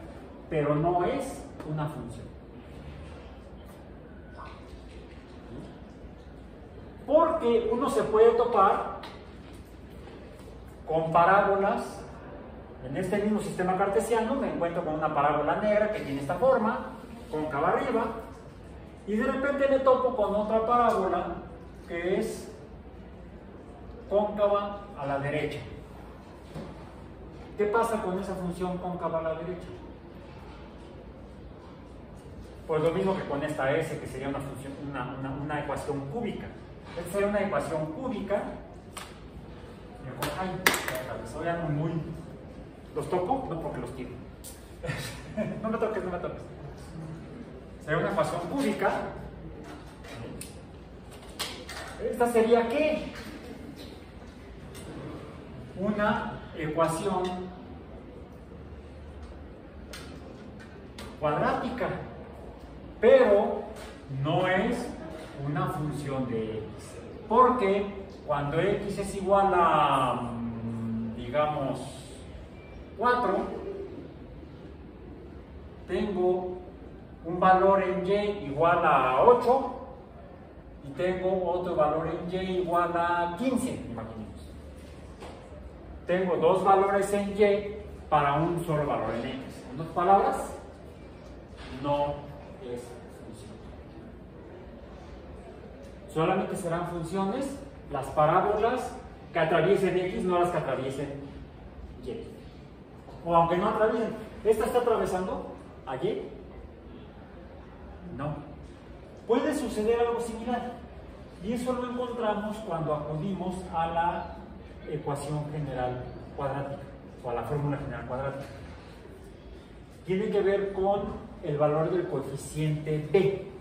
S2: pero no es una función. Porque uno se puede topar con parábolas. En este mismo sistema cartesiano me encuentro con una parábola negra que tiene esta forma, cóncava arriba, y de repente me topo con otra parábola que es cóncava a la derecha. ¿Qué pasa con esa función cóncava a la derecha? Pues lo mismo que con esta S, que sería una función, una ecuación cúbica. Esta sería una ecuación cúbica. Ay, hoy ando muy. ¿Los toco? No, porque los tiro. No me toques, no me toques. Sería una ecuación cúbica. ¿Esta sería qué? Una ecuación cuadrática, pero no es una función de X, porque cuando X es igual a, digamos, 4, tengo un valor en Y igual a 8 y tengo otro valor en Y igual a 15, imaginemos. Tengo dos valores en Y para un solo valor en X. En otras palabras, no es función. Solamente serán funciones las parábolas que atraviesen X, no las que atraviesen Y. O aunque no atraviesen. ¿Esta está atravesando a Y? No. Puede suceder algo similar. Y eso lo encontramos cuando acudimos a la ecuación general cuadrática o a la fórmula general cuadrática. Tiene que ver con el valor del coeficiente B.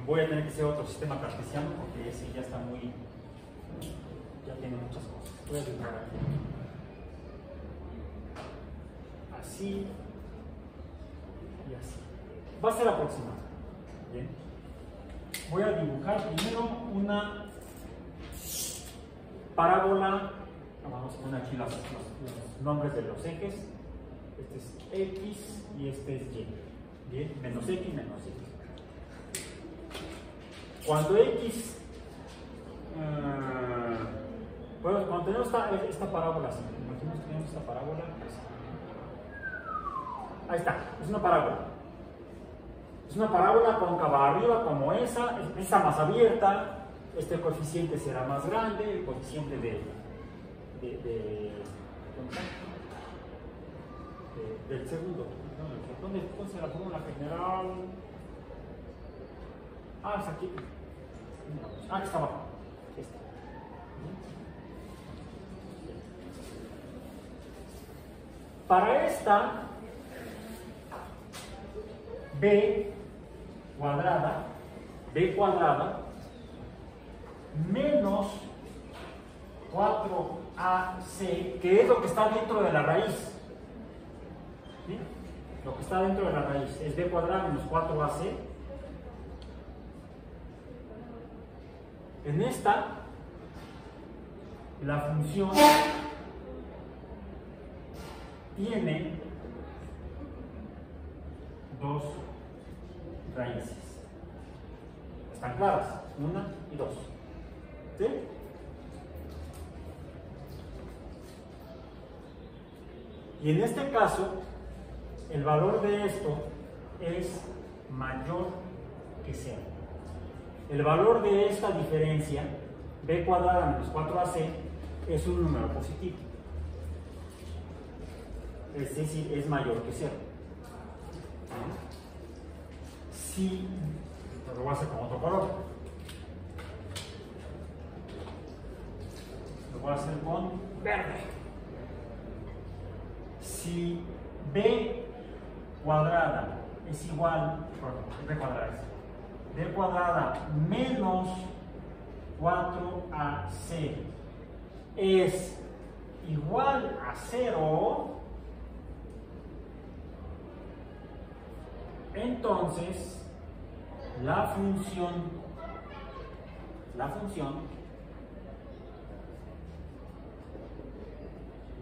S2: Voy a tener que hacer otro sistema cartesiano porque ese ya está muy, ya tiene muchas cosas. Voy a dibujar aquí. Así y así. Va a ser aproximado. Bien. Voy a dibujar primero una parábola. Vamos a poner aquí los nombres de los ejes. Este es X y este es Y. Bien, menos X, menos Y. Cuando X, bueno, cuando tenemos esta parábola así, imaginemos que tenemos esta parábola así. Ahí está, es una parábola. Es una parábola cóncava arriba como esa más abierta, este coeficiente será más grande, el coeficiente del segundo. ¿Dónde se la fórmula general? Ah, es aquí. Ah, aquí está abajo. Para esta B cuadrada menos 4AC, que es lo que está dentro de la raíz. ¿Sí? Lo que está dentro de la raíz es B cuadrada menos 4AC. En esta, la función tiene dos raíces. Están claras, una y dos. ¿Sí? Y en este caso, el valor de esto es mayor que 0. El valor de esta diferencia, b cuadrada menos 4ac, es un número positivo. Es decir, es mayor que 0. Si, lo voy a hacer con otro color. Lo voy a hacer con verde. Si b cuadrada es igual, b cuadrada menos 4ac es igual a 0, entonces la función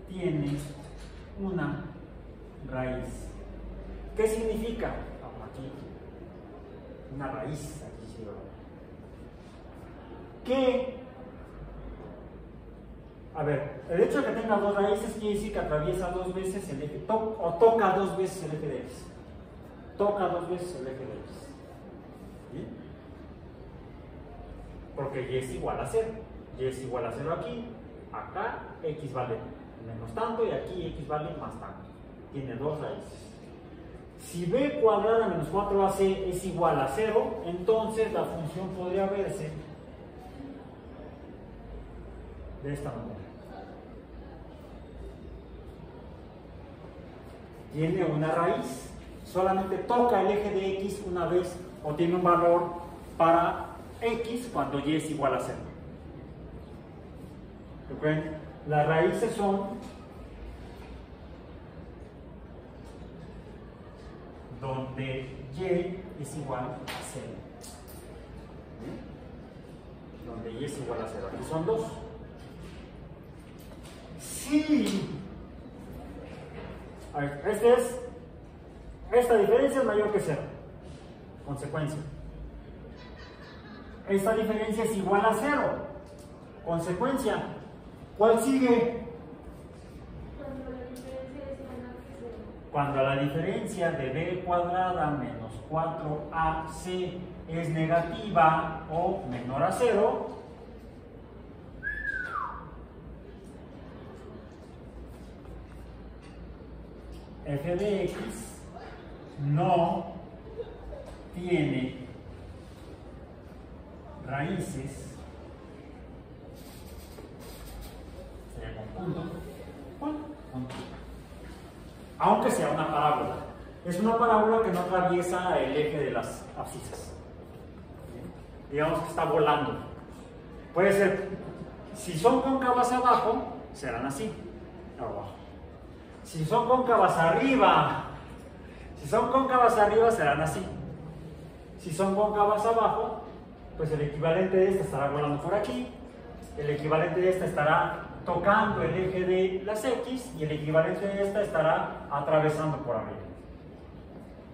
S2: tiene una raíz. ¿Qué significa? Aquí, una raíz, aquí sí, que, a ver, el hecho de que tenga dos raíces quiere decir que atraviesa dos veces el eje, o toca dos veces el eje de x. Toca dos veces el eje de x. ¿Sí? Porque y es igual a 0. Y es igual a 0 aquí, acá x vale menos tanto y aquí x vale más tanto. Tiene dos raíces. Si b cuadrada menos 4ac es igual a 0, entonces la función podría verse de esta manera. Tiene una raíz, solamente toca el eje de x una vez, o tiene un valor para x cuando y es igual a 0. ¿Okay? Las raíces son donde y es igual a 0. Donde y es igual a 0. Aquí son dos. Sí. A ver, esta diferencia es mayor que 0. Consecuencia. Esta diferencia es igual a 0. Consecuencia. ¿Cuál sigue? Cuando la diferencia de b cuadrada menos 4ac es negativa o menor a 0, f de x no tiene raíces, sería con punto, aunque sea una parábola. Es una parábola que no atraviesa el eje de las abscisas. Digamos que está volando. Puede ser, si son cóncavas abajo, serán así, abajo. Si son cóncavas arriba, serán así. Si son cóncavas abajo, pues el equivalente de esta estará volando por aquí, el equivalente de esta estará tocando el eje de las x y el equivalente de esta estará atravesando por arriba.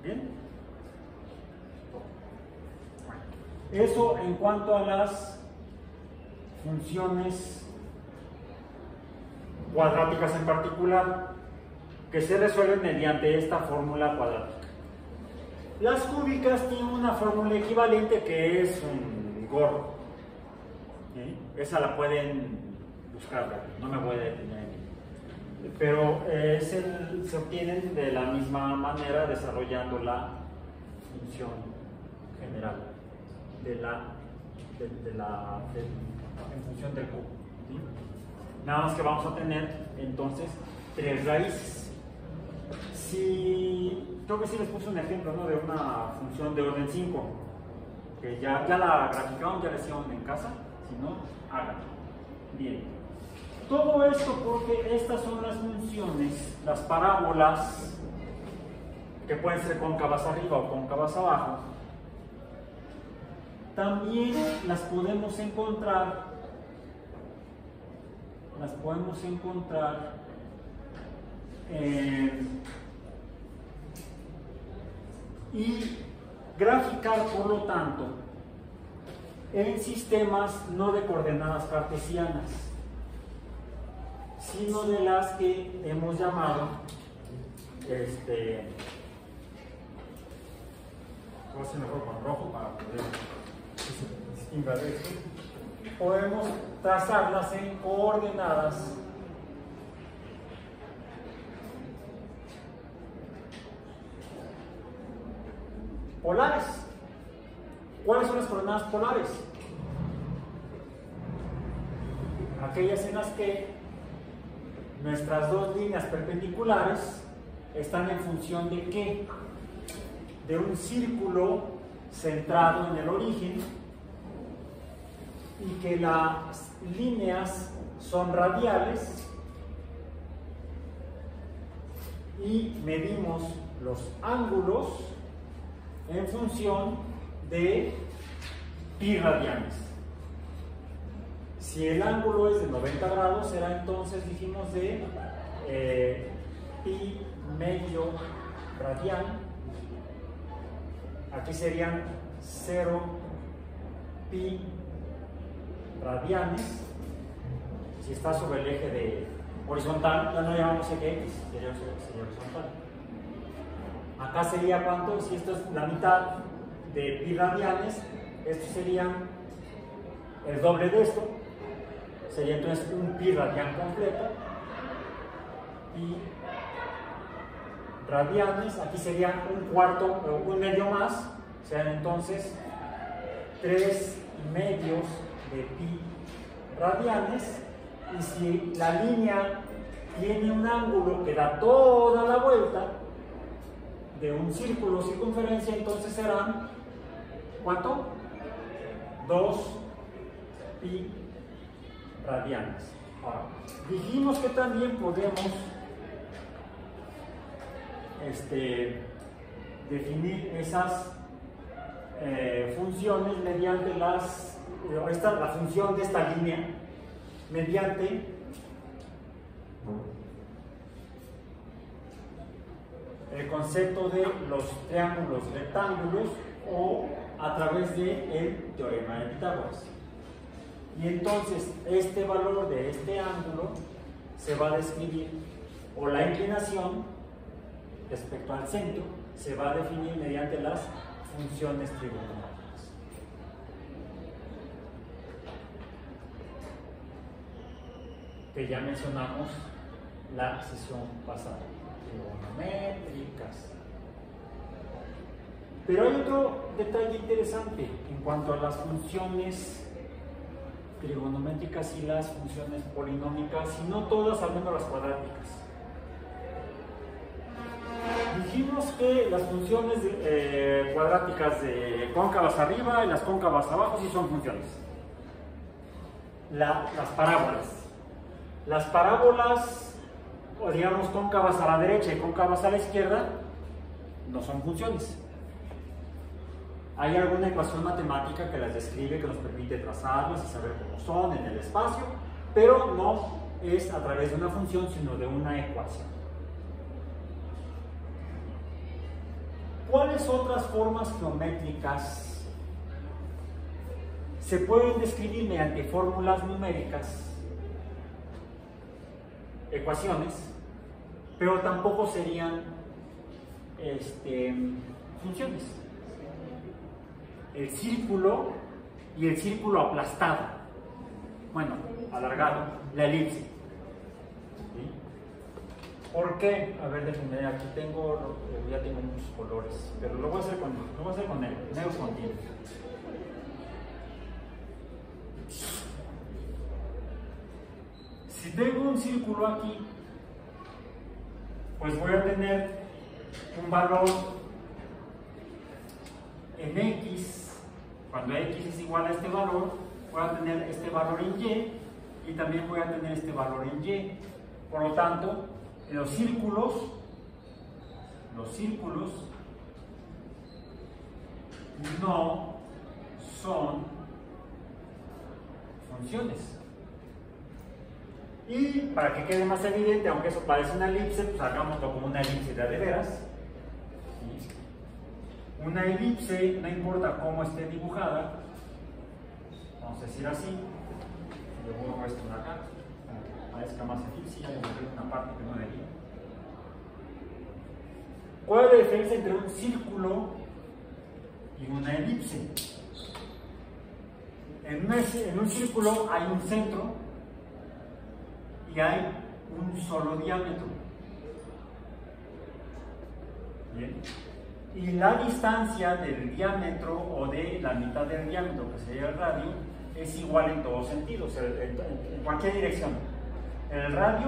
S2: ¿Bien? Eso en cuanto a las funciones cuadráticas en particular, que se resuelven mediante esta fórmula cuadrática. Las cúbicas tienen una fórmula equivalente que es un gorro. ¿Sí? Esa la pueden buscarla, no me voy a detener en ello. Pero se obtienen de la misma manera desarrollando la función general en función del cubo. ¿Sí? Nada más que vamos a tener entonces tres raíces. Creo que sí les puse un ejemplo, ¿no?, de una función de orden 5, que ya la graficaron, ya la hicieron en casa, si no, háganlo. Bien. Todo esto porque estas son las funciones, las parábolas, que pueden ser cóncavas arriba o cóncavas abajo. También las podemos encontrar y graficar, por lo tanto, en sistemas no de coordenadas cartesianas, sino de las que hemos llamado
S1: hacer mejor con rojo para poder que se distinga de esto. Podemos trazarlas en coordenadas polares. ¿Cuáles son las coordenadas polares? Aquellas en las que nuestras dos líneas perpendiculares están en función de ¿qué? De un círculo centrado en el origen y que las líneas son radiales y medimos los ángulos en función de pi radianes. Si el ángulo es de 90 grados, será entonces, dijimos, de pi medio radian. Aquí serían 0 pi radianes. Si está sobre el eje de horizontal, ya no llamamos eje X, sería horizontal. Acá sería ¿cuánto? Si esto es la mitad de pi radianes, esto sería el doble de esto. Sería entonces un pi radian completo. Pi radianes, aquí sería un cuarto o un medio más, sean entonces 3 medios de pi radianes. Y si la línea tiene un ángulo que da toda la vuelta de un círculo circunferencia, entonces serán ¿cuánto? 2 pi radianes. Ahora, dijimos que también podemos definir esas funciones mediante la función de esta línea mediante el concepto de los triángulos rectángulos o a través del teorema de Pitágoras. Y entonces este valor de este ángulo se va a describir, o la inclinación respecto al centro se va a definir mediante las funciones trigonométricas. Que ya mencionamos la sesión pasada, trigonométricas. Pero hay otro detalle interesante en cuanto a las funciones trigonométricas y las funciones polinómicas, y no todas, al menos las cuadráticas. Dijimos que las funciones cuadráticas de cóncavas arriba y las cóncavas abajo sí son funciones. Las parábolas. Las parábolas, o digamos cóncavas a la derecha y cóncavas a la izquierda, no son funciones. Hay alguna ecuación matemática que las describe, que nos permite trazarlas y saber cómo son en el espacio, pero no es a través de una función, sino de una ecuación. ¿Cuáles otras formas geométricas se pueden describir mediante fórmulas numéricas, ecuaciones, pero tampoco serían funciones? El círculo y el círculo aplastado, bueno, alargado, la elipse. ¿Sí? ¿Por qué? A ver, déjenme, aquí tengo, ya tengo muchos colores, pero lo voy a hacer con negro continuo. Si tengo un círculo aquí, pues voy a tener un valor en X. Cuando X es igual a este valor, voy a tener este valor en Y y también voy a tener este valor en Y. Por lo tanto, los círculos no son funciones. Y para que quede más evidente, aunque eso parece una elipse, pues hagámoslo como una elipse de veras. ¿Sí? Una elipse, no importa cómo esté dibujada, vamos a decir así, yo borro esto de acá, para que parezca más elipse, ya le borré una parte que no debía. ¿Cuál es la diferencia entre un círculo
S2: y una elipse. En un círculo hay un centro y hay un solo diámetro. Bien. Y la distancia del diámetro o de la mitad del diámetro, que sería el radio, es igual en todos sentidos, en cualquier dirección. El radio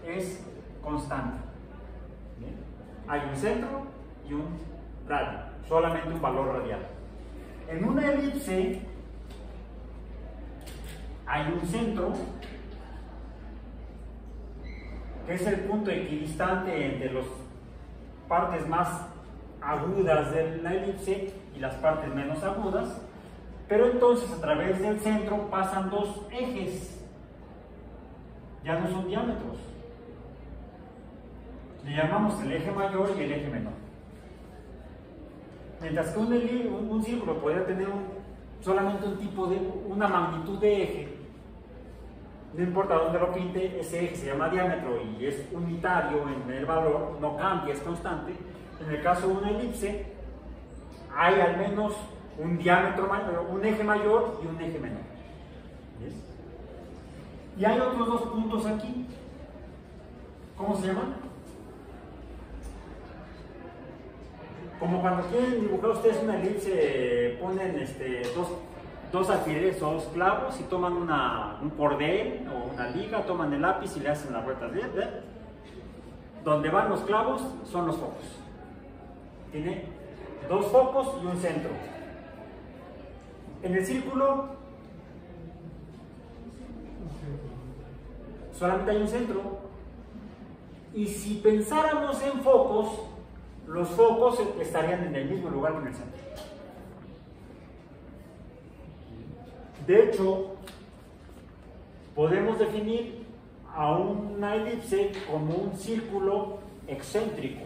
S2: es constante. Bien. Hay un centro y un radio, solamente un valor radial. En una elipse hay un centro, que es el punto equidistante entre las partes más agudas de la elipse y las partes menos agudas, pero entonces a través del centro pasan dos ejes, ya no son diámetros. Le llamamos el eje mayor y el eje menor. Mientras que un círculo podría tener solamente una magnitud de eje, no importa dónde lo pinte, ese eje se llama diámetro y es unitario en el valor, no cambia, es constante. En el caso de una elipse, hay al menos un diámetro mayor, un eje mayor y un eje menor. ¿Ves? Y hay otros dos puntos aquí. ¿Cómo se llaman? Como cuando quieren dibujar ustedes una elipse, ponen dos alfileres o dos clavos y toman un cordel o una liga, toman el lápiz y le hacen las vueltas. Donde van los clavos son los focos. Tiene dos focos y un centro. En el círculo solamente hay un centro. Y si pensáramos en focos, los focos estarían en el mismo lugar que en el centro. De hecho, podemos definir a una elipse como un círculo excéntrico.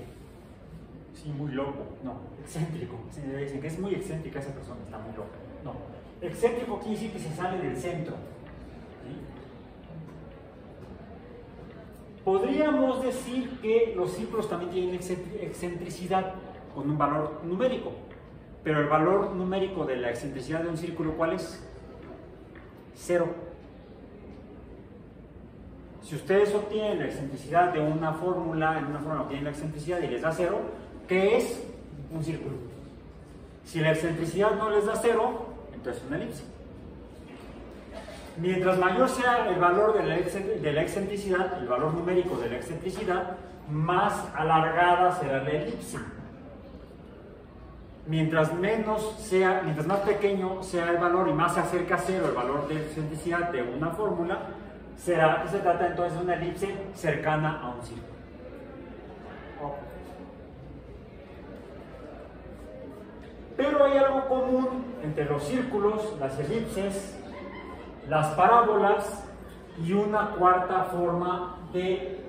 S2: Sí, muy loco. No, excéntrico. Se dicen que es muy excéntrica esa persona, está muy loca. No, excéntrico quiere decir que se sale del centro. ¿Sí? Podríamos decir que los círculos también tienen excentricidad con un valor numérico, pero el valor numérico de la excentricidad de un círculo, ¿cuál es? 0. Si ustedes obtienen la excentricidad de una fórmula, en una fórmula obtienen la excentricidad y les da 0, ¿qué es? Un círculo. Si la excentricidad no les da 0, entonces es una elipse. Mientras mayor sea el valor de la excentricidad, el valor numérico de la excentricidad, más alargada será la elipse. Mientras más pequeño sea el valor y más se acerca a 0 el valor de excentricidad de una fórmula, se trata entonces de una elipse cercana a un círculo. Pero hay algo común entre los círculos, las elipses, las parábolas y una cuarta forma de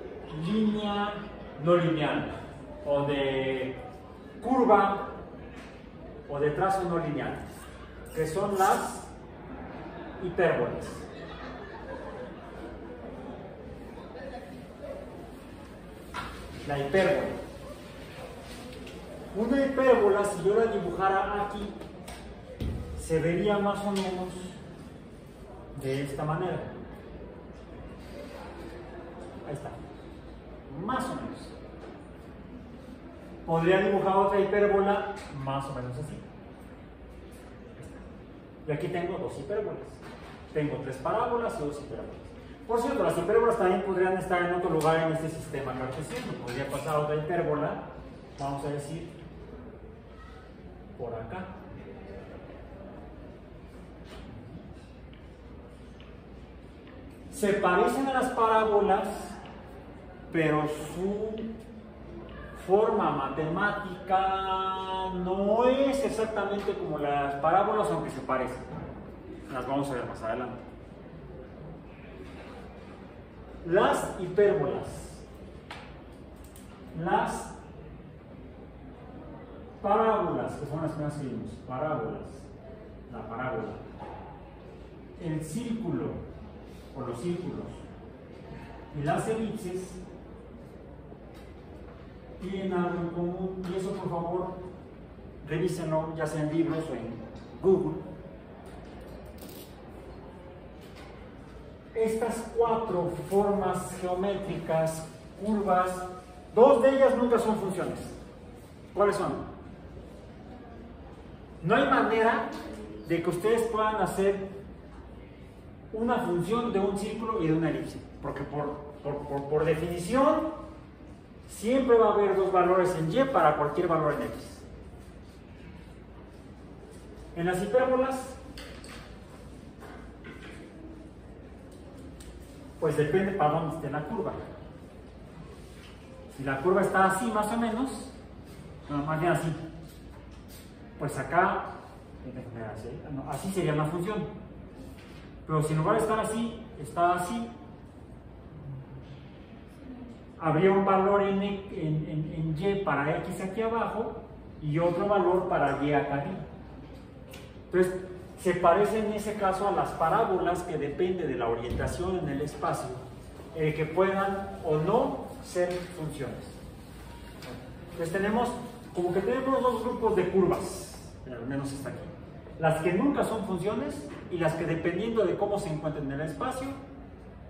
S2: línea no lineal o de curva o de trazo no lineal, que son las hipérbolas. La hipérbola. Una hipérbola, si yo la dibujara aquí, se vería más o menos de esta manera. Ahí está. Más o menos. Podría dibujar otra hipérbola más o menos así. Y aquí tengo dos hipérbolas. Tengo 3 parábolas y 2 hipérbolas. Por cierto, las hipérbolas también podrían estar en otro lugar en este sistema cartesiano. Podría pasar otra hipérbola, vamos a decir, por acá. Se parecen a las parábolas, pero su forma matemática no es exactamente como las parábolas, aunque se parecen. Las vamos a ver más adelante. Las hipérbolas, las parábolas, que son las que más vimos, parábolas, la parábola, el círculo o los círculos y las elipses tienen algo en común, y eso por favor revísenlo ya sea en libros o en Google. Estas 4 formas geométricas, curvas, 2 de ellas nunca son funciones. ¿Cuáles son? No hay manera de que ustedes puedan hacer una función de un círculo y de una elipse, porque por definición siempre va a haber 2 valores en y para cualquier valor en x. En las hipérbolas, pues depende para dónde esté la curva. Si la curva está así más o menos, más bien así, pues acá, así sería una función. Pero si en lugar de estar así, está así, habría un valor en y para x aquí abajo y otro valor para y acá arriba. Entonces, se parece en ese caso a las parábolas, que depende de la orientación en el espacio, que puedan o no ser funciones. Entonces tenemos 2 grupos de curvas, al menos hasta aquí. Las que nunca son funciones y las que, dependiendo de cómo se encuentren en el espacio,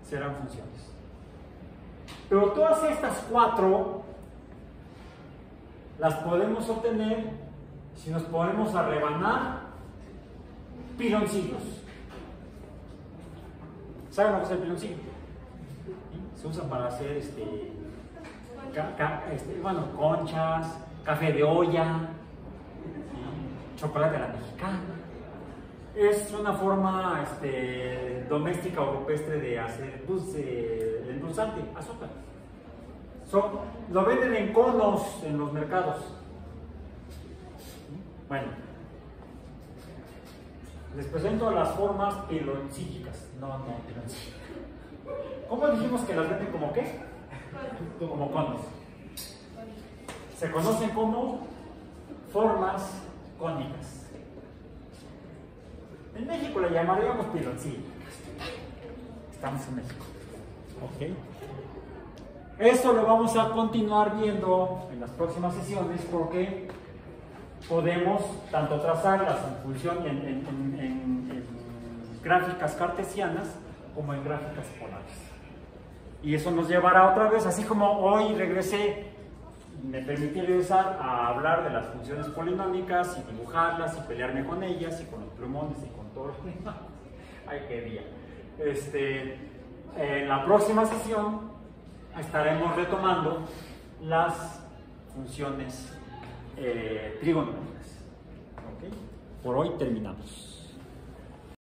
S2: serán funciones. Pero todas estas 4 las podemos obtener si nos ponemos a rebanar piloncillos. ¿Saben lo que es el piloncillo? ¿Sí? Se usa para hacer conchas, café de olla, ¿sí? Chocolate a la mexicana. Es una forma doméstica o rupestre de hacer dulce, endulzante, azúcar. Lo venden en conos en los mercados. Bueno, les presento las formas piloncílicas. No, piloncílicas. ¿Cómo dijimos que las venden como qué? Como conos. Se conocen como formas cónicas. En México le llamaríamos piloncílicas. Estamos en México. Ok. Esto lo vamos a continuar viendo en las próximas sesiones, porque podemos tanto trazarlas en función en gráficas cartesianas como en gráficas polares. Y eso nos llevará otra vez, así como hoy regresé, me permití regresar a hablar de las funciones polinómicas y dibujarlas y pelearme con ellas y con los plumones y con todo. Ay, qué día. En la próxima sesión estaremos retomando las funciones trigonómicas. ¿Okay? Por hoy terminamos.